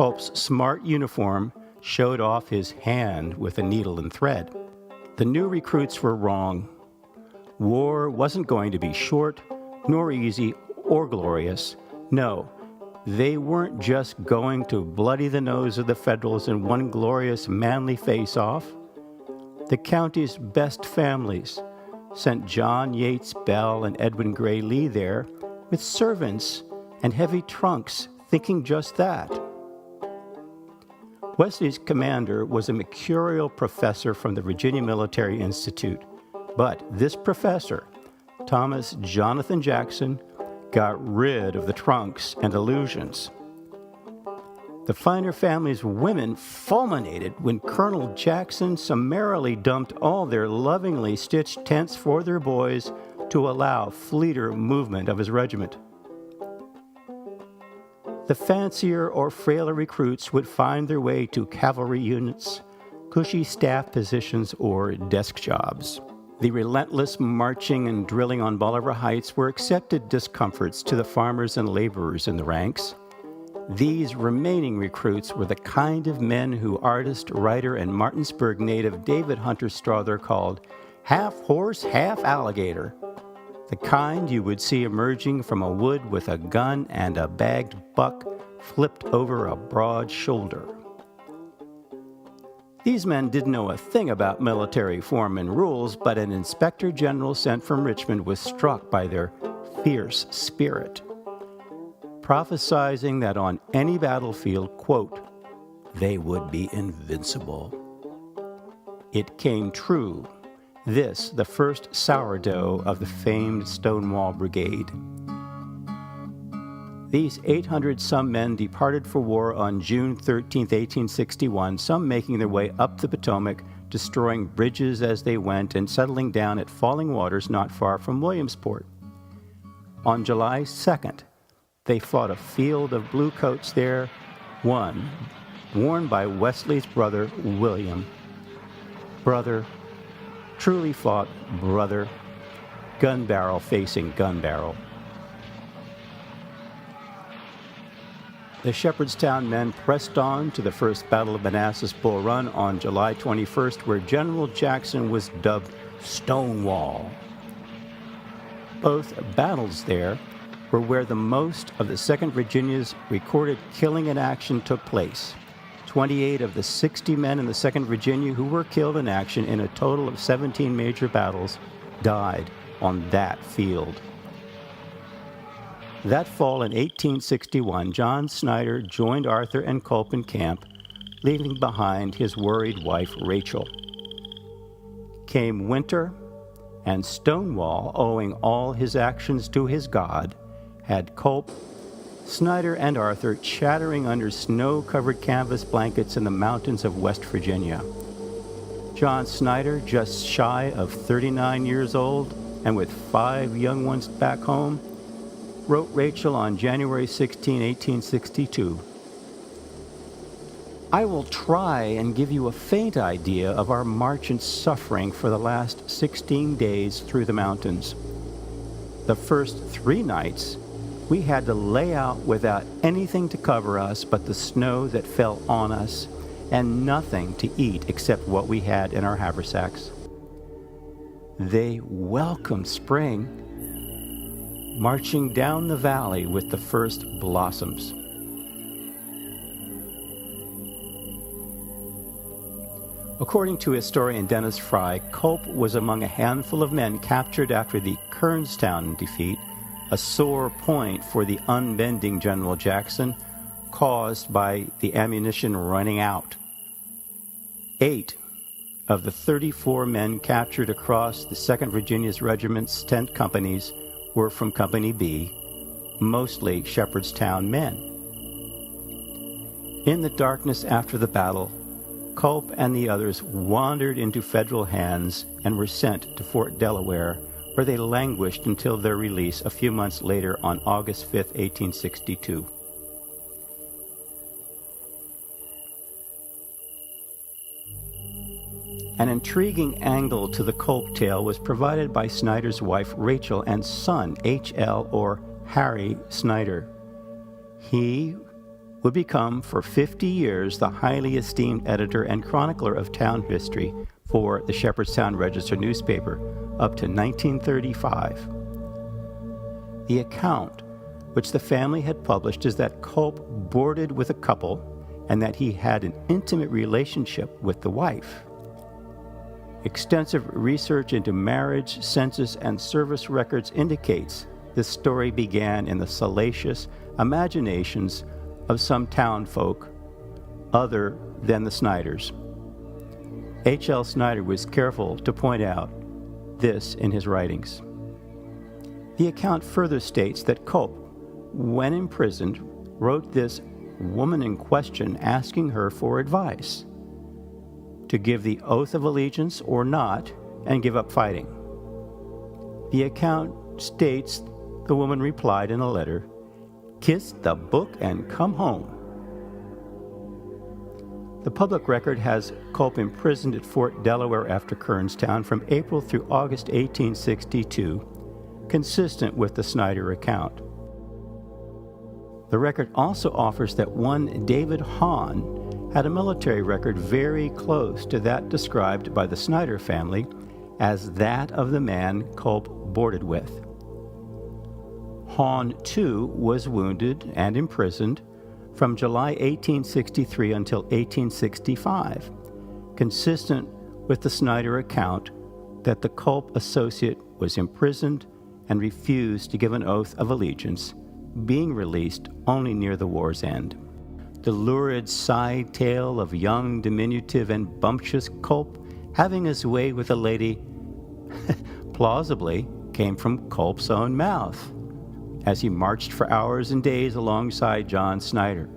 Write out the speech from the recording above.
Culp's smart uniform showed off his hand with a needle and thread. The new recruits were wrong. War wasn't going to be short, nor easy, or glorious. No, they weren't just going to bloody the nose of the Federals in one glorious, manly face-off. The county's best families sent John Yates Bell and Edwin Gray Lee there with servants and heavy trunks, thinking just that. Wesley's commander was a mercurial professor from the Virginia Military Institute, but this professor, Thomas Jonathan Jackson, got rid of the trunks and illusions. The finer family's women fulminated when Colonel Jackson summarily dumped all their lovingly stitched tents for their boys to allow fleeter movement of his regiment. The fancier or frailer recruits would find their way to cavalry units, cushy staff positions, or desk jobs. The relentless marching and drilling on Bolivar Heights were accepted discomforts to the farmers and laborers in the ranks. These remaining recruits were the kind of men who artist, writer, and Martinsburg native David Hunter Strother called half horse, half alligator. The kind you would see emerging from a wood with a gun and a bagged buck flipped over a broad shoulder. These men didn't know a thing about military form and rules, but an inspector general sent from Richmond was struck by their fierce spirit, prophesizing that on any battlefield, quote, they would be invincible. It came true. This, the first sourdough of the famed Stonewall Brigade. These 800-some men departed for war on June 13, 1861, some making their way up the Potomac, destroying bridges as they went, and settling down at Falling Waters not far from Williamsport. On July 2nd, they fought a field of bluecoats there, one worn by Wesley's brother, William. Brother, truly fought brother, gun barrel facing gun barrel. The Shepherdstown men pressed on to the First Battle of Manassas Bull Run on July 21st, where General Jackson was dubbed Stonewall. Both battles there were where the most of the 2nd Virginia's recorded killing in action took place. 28 of the 60 men in the 2nd Virginia who were killed in action in a total of 17 major battles died on that field. That fall in 1861, John Snyder joined Arthur and Culp in camp, leaving behind his worried wife, Rachel. Came winter, and Stonewall, owing all his actions to his God, had Culp, Snyder, and Arthur chattering under snow-covered canvas blankets in the mountains of West Virginia. John Snyder, just shy of 39 years old and with 5 young ones back home, wrote Rachel on January 16, 1862, I will try and give you a faint idea of our march and suffering for the last 16 days through the mountains. The first 3 nights, we had to lay out without anything to cover us but the snow that fell on us, and nothing to eat except what we had in our haversacks. They welcomed spring, marching down the valley with the first blossoms. According to historian Dennis Fry, Culp was among a handful of men captured after the Kernstown defeat, a sore point for the unbending General Jackson, caused by the ammunition running out. 8 of the 34 men captured across the 2nd Virginia's regiment's 10 companies were from Company B, mostly Shepherdstown men. In the darkness after the battle, Culp and the others wandered into federal hands and were sent to Fort Delaware, where they languished until their release a few months later on August 5, 1862. An intriguing angle to the Culp tale was provided by Snyder's wife Rachel and son H.L. or Harry Snyder. He would become for 50 years the highly esteemed editor and chronicler of town history for the Shepherdstown Register newspaper up to 1935. The account which the family had published is that Culp boarded with a couple and that he had an intimate relationship with the wife. Extensive research into marriage, census, and service records indicates this story began in the salacious imaginations of some town folk other than the Snyders. H.L. Snyder was careful to point out this in his writings. The account further states that Culp, when imprisoned, wrote this woman in question asking her for advice to give the oath of allegiance or not and give up fighting. The account states the woman replied in a letter, "Kiss the book and come home." The public record has Culp imprisoned at Fort Delaware after Kernstown from April through August 1862, consistent with the Snyder account. The record also offers that one David Hahn had a military record very close to that described by the Snyder family as that of the man Culp boarded with. Hahn, too, was wounded and imprisoned from July 1863 until 1865, consistent with the Snyder account that the Culp associate was imprisoned and refused to give an oath of allegiance, being released only near the war's end. The lurid side tale of young, diminutive, and bumptious Culp having his way with a lady plausibly came from Culp's own mouth as he marched for hours and days alongside John Snyder.